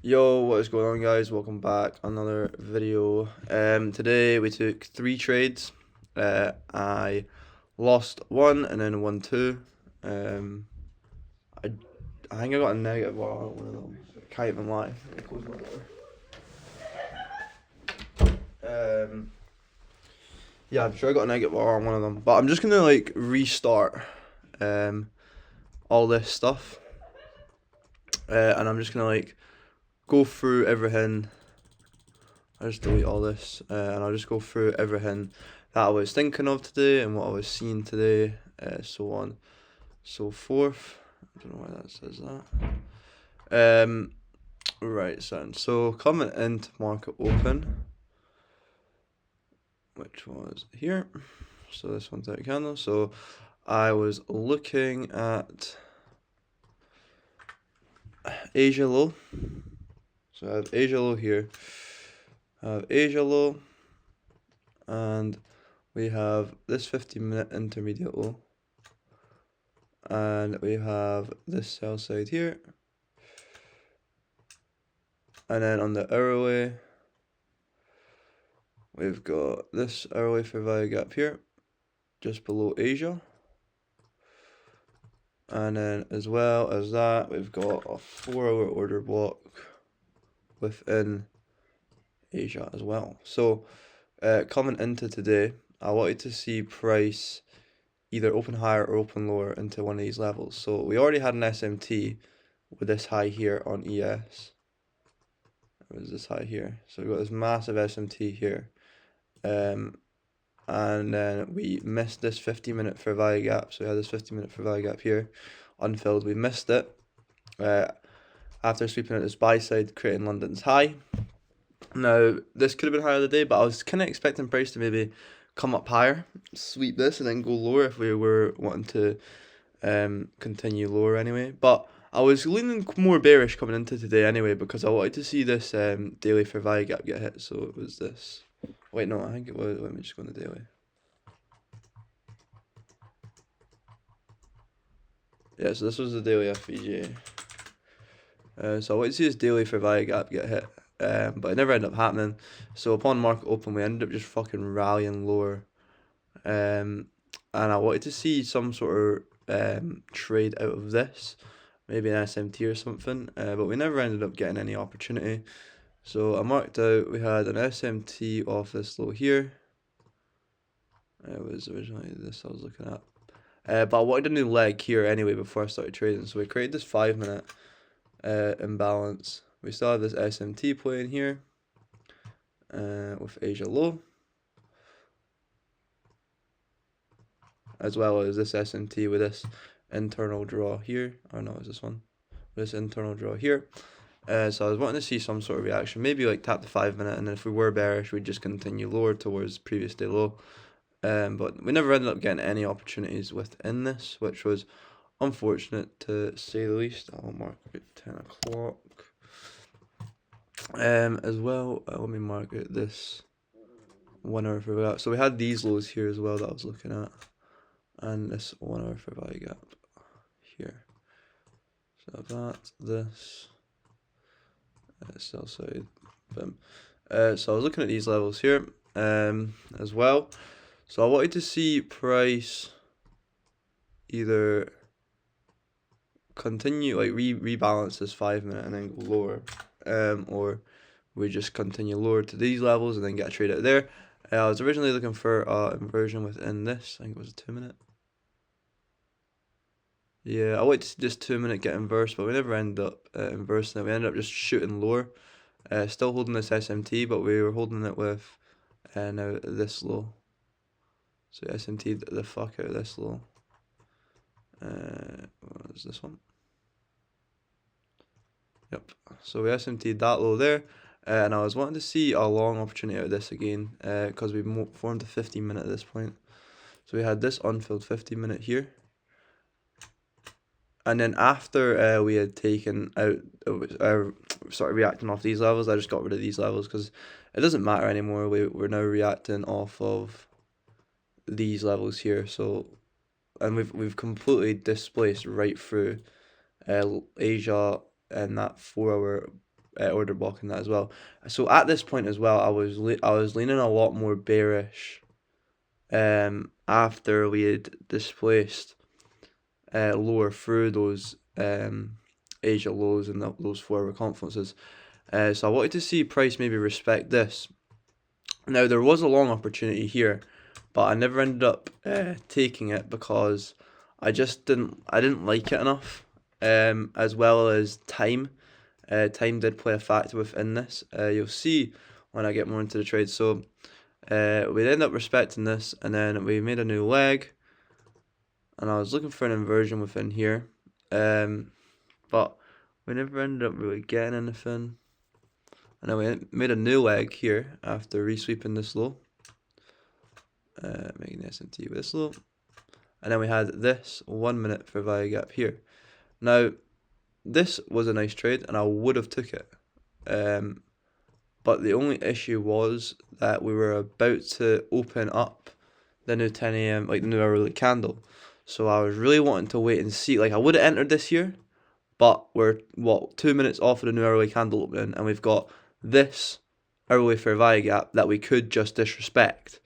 Yo, what is going on, guys? Welcome back. Another video. Today we took 3 trades. I lost one and then won two. I think I got a negative on one of them. Can't even lie. Let me close my door. Yeah, I'm sure I got a negative on one of them. But I'm just gonna restart all this stuff. And I'm just gonna go through everything. I just delete all this, and I'll just go through everything that I was thinking of today and what I was seeing today, so on, so forth. I don't know why that says that. Right, so coming into market open, which was here. So this one's out candle. So I was looking at Asia low. So I have Asia low here. I have Asia low, and we have this 15-minute intermediate low, and we have this sell side here, and then on the hourly we've got this hourly fair value gap here just below Asia, and then as well as that we've got a 4-hour order block within Asia as well. So coming into today, I wanted to see price either open higher or open lower into one of these levels. So we already had an SMT with this high here on ES. It was this high here. So we've got this massive SMT here. And then we missed this 50-minute fair value gap. So we had this 50-minute fair value gap here unfilled. We missed it after sweeping out this buy side, creating London's high. Now, this could have been higher of the day, but I was kind of expecting price to maybe come up higher, sweep this, and then go lower if we were wanting to continue lower anyway. But I was leaning more bearish coming into today anyway, because I wanted to see this daily fair value gap get hit. So it was this. Wait, no, I think it was. Let me just go on the daily. Yeah, so this was the daily FVG. So I wanted to see this daily fair value gap get hit. But it never ended up happening. So upon market open, we ended up just fucking rallying lower. And I wanted to see some sort of trade out of this, maybe an SMT or something. But we never ended up getting any opportunity. So I marked out, we had an SMT off this low here. It was originally this I was looking at. But I wanted a new leg here anyway before I started trading. So we created this 5-minute imbalance. We still have this SMT playing here with Asia low, as well as this SMT with this internal draw here. Or no, is this one? This internal draw here. So I was wanting to see some sort of reaction, maybe like tap the 5-minute, and then if we were bearish, we'd just continue lower towards previous day low. But we never ended up getting any opportunities within this, which was unfortunate to say the least. I'll mark it 10 o'clock. As well, let me mark it this 1 hour fair value gap. So we had these lows here as well that I was looking at, and this 1 hour fair value gap here. So this sell side, boom. So I was looking at these levels here as well. So I wanted to see price either continue, like rebalance this 5-minute and then go lower, or we just continue lower to these levels and then get a trade out there. I was originally looking for inversion within this. I think it was a 2-minute. Yeah, I wanted to see this 2-minute get inversed, but we never ended up inversing it. We ended up just shooting lower. Still holding this SMT, but we were holding it with now this low. So SMT the fuck out of this low. What is this one? Yep. So we SMT'd that low there, and I was wanting to see a long opportunity out of this again, because we formed a 15-minute at this point. So we had this unfilled 15-minute here, and then after we had taken out, started reacting off these levels, I just got rid of these levels because it doesn't matter anymore. We're now reacting off of these levels here. So, and we've completely displaced right through Asia and that 4-hour order block in that as well. So at this point as well, I was leaning a lot more bearish after we had displaced lower through those Asia lows and those 4 hour confluences. So I wanted to see price maybe respect this. Now there was a long opportunity here, but I never ended up taking it because I didn't like it enough, as well as time. Time did play a factor within this. You'll see when I get more into the trade. So we'd end up respecting this, and then we made a new leg, and I was looking for an inversion within here, but we never ended up really getting anything. And then we made a new leg here after resweeping this low, making the S&T with this low, and then we had this 1 minute for value gap here. Now this was a nice trade, and I would have took it, but the only issue was that we were about to open up the new 10 a.m. like the new hourly candle, so I was really wanting to wait and see. Like I would have entered this here, but we're 2 minutes off of the new hourly candle opening, and we've got this hourly fair value gap that we could just disrespect.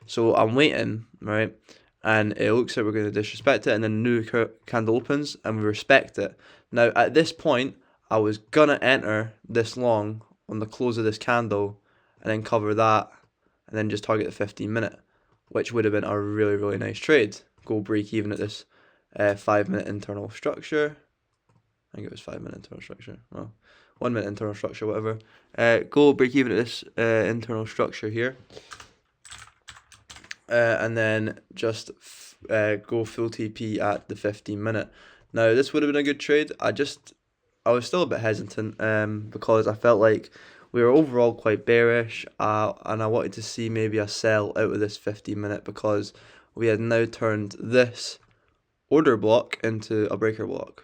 So I'm waiting, right, and it looks like we're going to disrespect it, and then the new candle opens and we respect it. Now at this point I was gonna enter this long on the close of this candle and then cover that and then just target the 15-minute, which would have been a really nice trade. Go break even at this 5-minute internal structure. I think it was 5-minute internal structure. Well, 1 minute internal structure, whatever. Go break even at this internal structure here, and then just go full TP at the 15-minute. Now this would have been a good trade. I was still a bit hesitant because I felt like we were overall quite bearish, and I wanted to see maybe a sell out of this 15-minute because we had now turned this order block into a breaker block.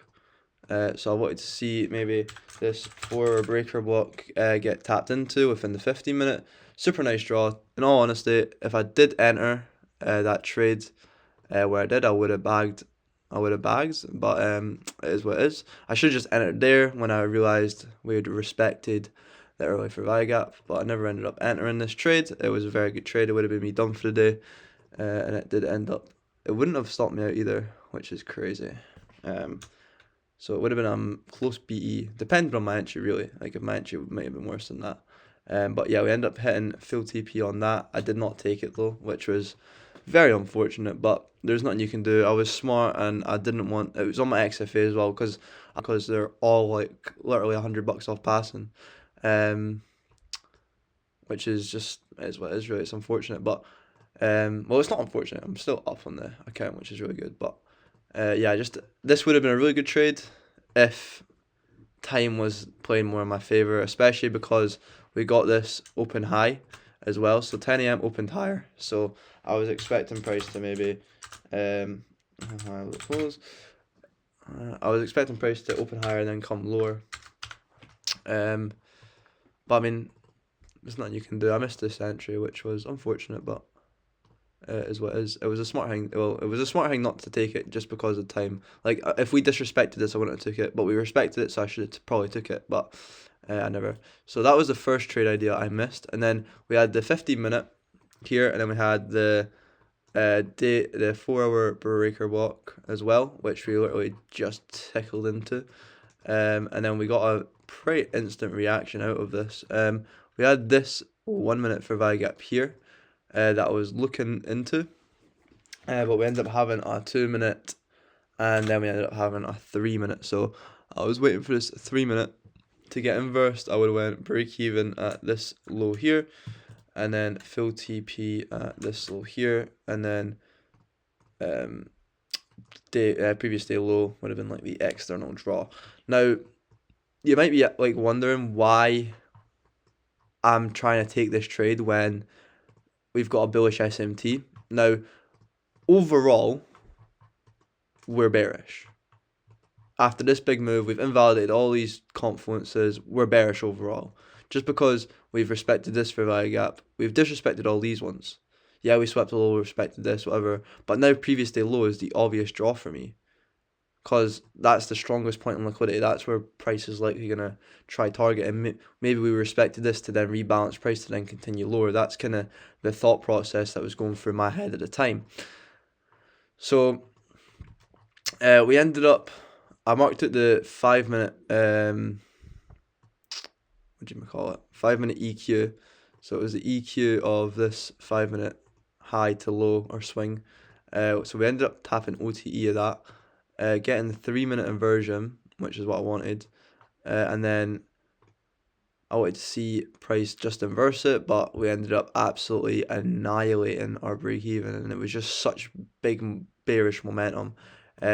So I wanted to see maybe this 4-hour breaker block get tapped into within the 15-minute. Super nice draw. In all honesty, if I did enter that trade where I did, I would have bagged. But it is what it is. I should have just entered there when I realised we had respected the early for value gap, but I never ended up entering this trade. It was a very good trade. It would have been me done for the day, and it did end up. It wouldn't have stopped me out either, which is crazy. So it would have been close BE, depending on my entry really. Like if my entry might have been worse than that. But yeah, we ended up hitting full TP on that. I did not take it though, which was very unfortunate, but there's nothing you can do. I was smart and I didn't want, it was on my XFA as well because they're all like literally $100 off passing, which is just, is what it is really. It's unfortunate, but well, it's not unfortunate. I'm still up on the account, which is really good, but yeah, just this would have been a really good trade if time was playing more in my favor, especially because we got this open high as well. So 10 a.m. opened higher, so I was expecting price to maybe I was expecting price to open higher and then come lower. But I mean, there's nothing you can do. I missed this entry, which was unfortunate, but is what it is. It was a smart thing. Well, it was a smart thing not to take it just because of time. Like if we disrespected this, I wouldn't have took it, but we respected it, so I should have probably took it, but I never. So that was the first trade idea I missed, and then we had the 15-minute here, and then we had the 4-hour breaker block as well, which we literally just tickled into, and then we got a pretty instant reaction out of this. We had this 1 minute for value gap here that I was looking into, but we ended up having a 2 minute, and then we ended up having a 3 minute. So I was waiting for this 3 minute to get inversed. I would have went break even at this low here, and then full TP at this low here, and then previous day low would have been like the external draw. Now you might be like wondering why I'm trying to take this trade when we've got a bullish SMT. Now overall we're bearish. After this big move, we've invalidated all these confluences. We're bearish overall. Just because we've respected this for value gap, we've disrespected all these ones. Yeah, we swept a low, we respected this, whatever. But now previous day low is the obvious draw for me. because that's the strongest point in liquidity. That's where price is likely going to try target, and maybe we respected this to then rebalance price to then continue lower. That's kind of the thought process that was going through my head at the time. So we ended up, I marked out the 5 minute, what do you call it? 5 minute EQ. So it was the EQ of this 5 minute high to low or swing. So we ended up tapping OTE of that, getting the 3 minute inversion, which is what I wanted. And then I wanted to see price just inverse it, but we ended up absolutely annihilating our break even, and it was just such big bearish momentum.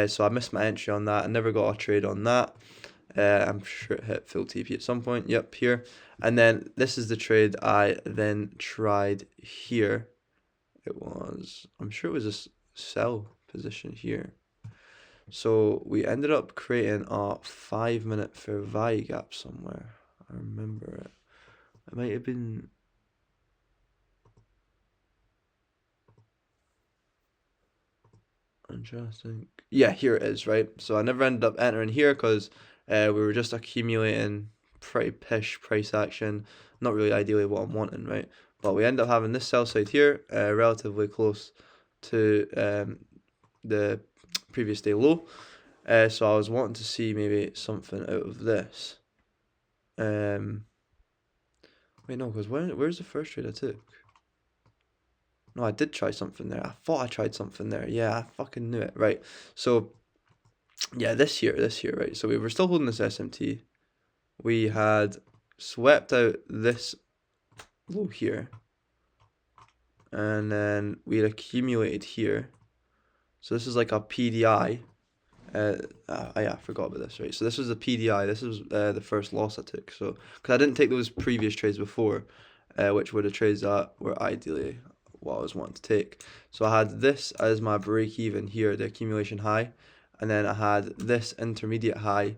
So I missed my entry on that. I never got a trade on that. I'm sure it hit full TP at some point. Yep, here. And then this is the trade I then tried here. It was, I'm sure it was a sell position here. So we ended up creating a 5 minute fair value gap somewhere. I remember it. It might have been. Interesting. Yeah, here it is, right? So I never ended up entering here because we were just accumulating pretty pish price action. Not really ideally what I'm wanting, right? But we end up having this sell side here, relatively close to the previous day low. So I was wanting to see maybe something out of this. Wait, no, because where's the first trade I took? No, I did try something there. I thought I tried something there. Yeah, I fucking knew it. Right. So, yeah, this here, right? So we were still holding this SMT. We had swept out this low here. And then we had accumulated here. So this is like a PDI. Yeah, I forgot about this, right? So this was a PDI. This was the first loss I took. So, because I didn't take those previous trades before, which were the trades that were ideally what I was wanting to take. So I had this as my break even here, the accumulation high, and then I had this intermediate high,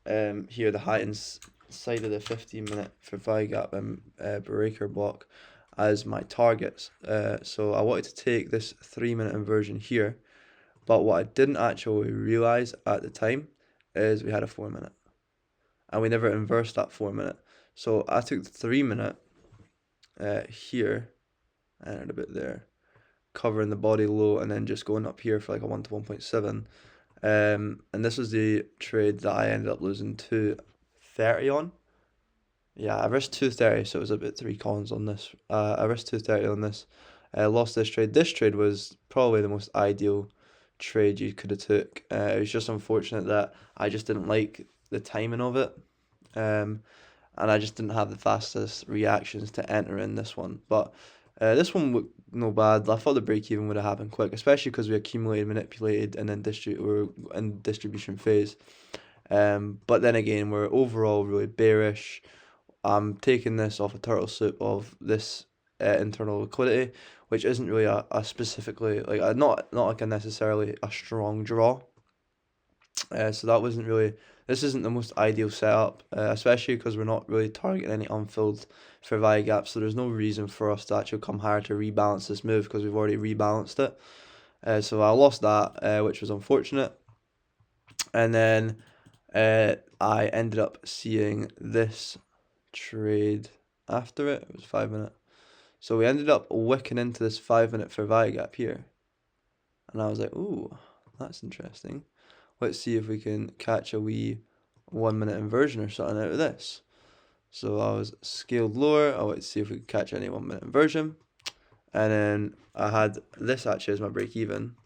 here, the high inside of the 15-minute for value gap and breaker block as my targets. So I wanted to take this 3-minute inversion here. But what I didn't actually realize at the time is we had a 4 minute. And we never inversed that 4 minute. So I took the 3 minute here, and a bit there, covering the body low, and then just going up here for like a 1 to 1.7. And this was the trade that I ended up losing 230 on. Yeah, I risked 230, so it was a bit 3 cons on this. I risked 230 on this. Lost this trade. This trade was probably the most ideal trade you could have took. It was just unfortunate that I just didn't like the timing of it, and I just didn't have the fastest reactions to enter in this one. But this one looked no bad. I thought the break even would have happened quick, especially because we accumulated, manipulated, and then were in distribution phase. But then again, we're overall really bearish. I'm taking this off a turtle soup of this internal liquidity, which isn't really a specifically like not like a necessarily a strong draw. So that wasn't really. This isn't the most ideal setup, especially because we're not really targeting any unfilled fair value gaps. So there's no reason for us to actually come higher to rebalance this move because we've already rebalanced it. So I lost that, which was unfortunate. And then I ended up seeing this trade after it. It was 5 minute. So we ended up wicking into this 5 minute fair value gap here. And I was like, ooh, that's interesting. Let's see if we can catch a wee 1 minute inversion or something out of this. So I was scaled lower. I wanted to see if we could catch any 1 minute inversion. And then I had this actually as my break even.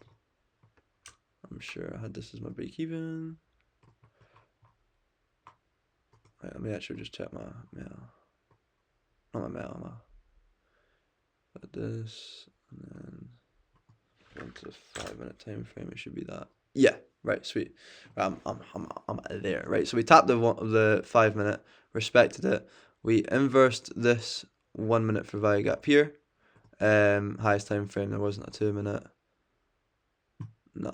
I'm sure I had this as my break even. Right, let me actually just check my mail. Not my mail, Like this, and then go into the 5 minute time frame. It should be that. Yeah, right, sweet. Right, I'm there. Right, so we tapped the 5 minute, respected it. We inversed this 1 minute for value gap here. Highest time frame. There wasn't a 2 minute. No.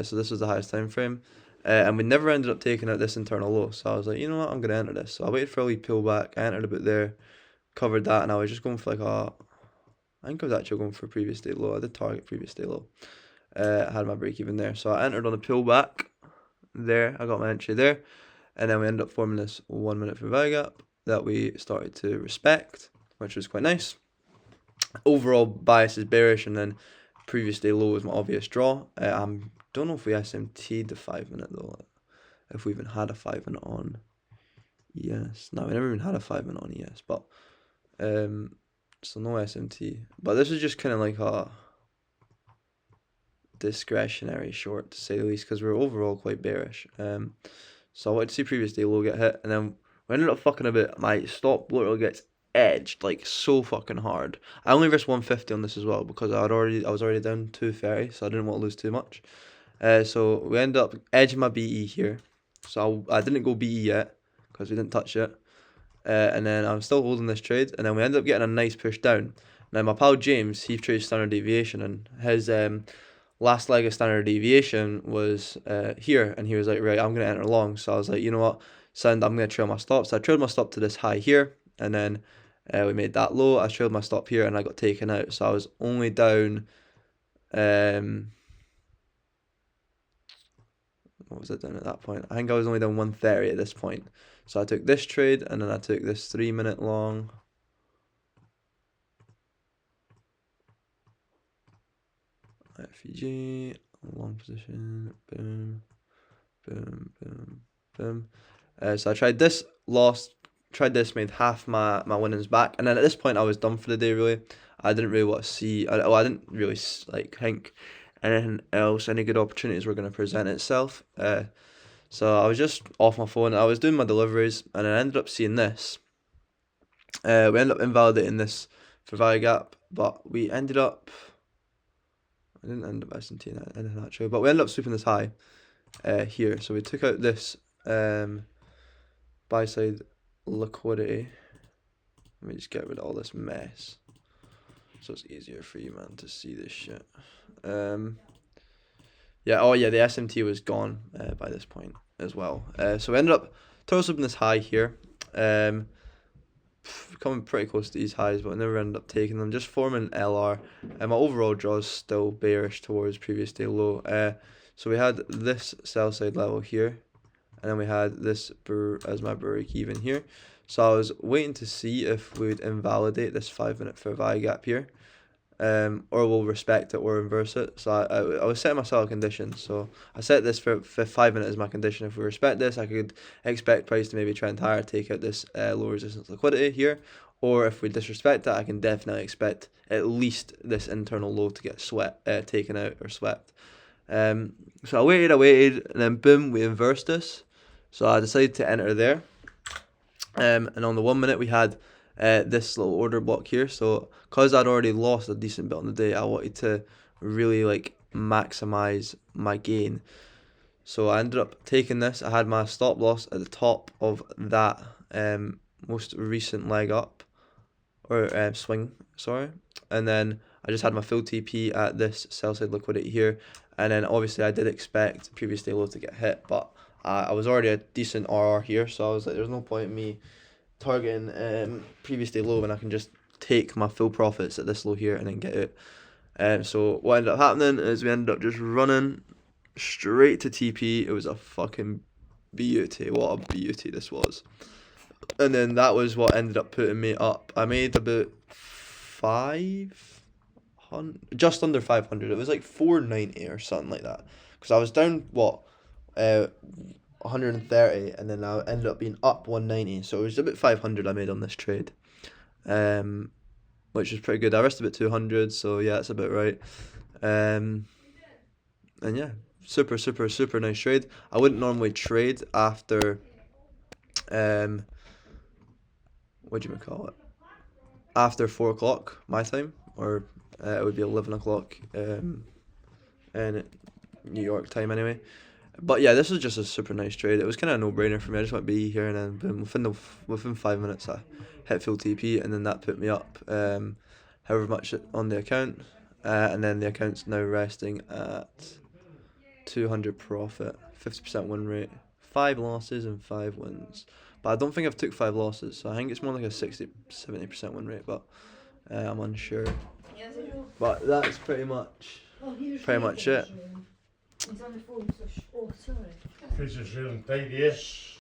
So this was the highest time frame. And we never ended up taking out this internal low. So I was like, you know what, I'm gonna enter this. So I waited for a wee pullback. I entered a bit there, covered that, and I was just going for like I think I was actually going for previous day low. I did target previous day low. I had my break even there. So I entered on a pullback. there. I got my entry there. And then we ended up forming this 1 minute fair value gap that we started to respect, which was quite nice. Overall bias is bearish, and then previous day low was my obvious draw. I don't know if we SMT'd the 5 minute though, if we even had a 5 minute on ES. No, we never even had a 5 minute on ES, but so no SMT. But this is just kind of like a discretionary short, to say the least, because we're overall quite bearish. So I wanted to see previous day low get hit, and then we ended up fucking a bit. My stop literally gets edged like so fucking hard. I only risked 150 on this as well because I was already down 230, so I didn't want to lose too much. So we ended up edging my BE here. So I didn't go BE yet because we didn't touch it. And then I'm still holding this trade, and then we ended up getting a nice push down. Now my pal James, he trades standard deviation, and his last leg of standard deviation was here, and he was like, right, I'm gonna enter long. So I was like, you know what, sound, I'm gonna trail my stop. So I trailed my stop to this high here, and then we made that low. I trailed my stop here, and I got taken out. So I was only down what was it down at that point? I think I was only down 130 at this point. So I took this trade, and then I took this 3 minute long. FEG, long position, boom, boom, boom, boom. So I tried this, lost, tried this, made half my winnings back. And then at this point, I was done for the day, really. I didn't really want to see, I didn't really like think anything else, any good opportunities were going to present itself. So I was just off my phone. I was doing my deliveries, and I ended up seeing this. We ended up invalidating this for value gap, but we ended up. I didn't end up SMTing anything actually, but we ended up sweeping this high here. So we took out this buy side liquidity. Let me just get rid of all this mess, so it's easier for you, man, to see this shit. Yeah, oh yeah, the SMT was gone by this point as well. So we ended up tossing this high here, coming pretty close to these highs, but I never ended up taking them, just forming LR. And my overall draw is still bearish towards previous day low. So we had this sell side level here, and then we had this as my break even here. So I was waiting to see if we would invalidate this 5 minute fair value gap here. Or we'll respect it or inverse it. So I was setting myself a condition. So I set this for 5 minutes as my condition. If we respect this, I could expect price to maybe trend higher, take out this low resistance liquidity here. Or if we disrespect that, I can definitely expect at least this internal low to get taken out or swept. So I waited, and then boom, we inversed this. So I decided to enter there. And on the 1 minute, we had this little order block here. So because I'd already lost a decent bit on the day, I wanted to really like maximize my gain. So I ended up taking this. I had my stop loss at the top of that most recent leg up, or swing, sorry. And then I just had my full TP at this sell side liquidity here. And then obviously I did expect previous day low to get hit, but I was already a decent RR here, so I was like, there's no point in me targeting previous day low when I can just take my full profits at this low here and then get it. So what ended up happening is we ended up just running straight to TP. It was a fucking beauty. What a beauty this was. And then that was what ended up putting me up. I made about 500, just under 500. It was like 490 or something like that. Because I was down, 130, and then I ended up being up 190. So it was about 500 I made on this trade, which was pretty good. I risked about 200, so yeah, that's about right. And yeah, super nice trade. I wouldn't normally trade after what do you call it? After 4 o'clock my time, or it would be 11 o'clock in New York time anyway. But yeah, this was just a super nice trade. It was kind of a no-brainer for me. I just went BE here, and then boom, within 5 minutes I hit full TP, and then that put me up however much on the account, and then the account's now resting at 200 profit, 50% win rate, 5 losses and 5 wins. But I don't think I've took 5 losses, so I think it's more like a 60-70% win rate, but I'm unsure. But that's pretty much it. Oh, sorry. This is really tidy.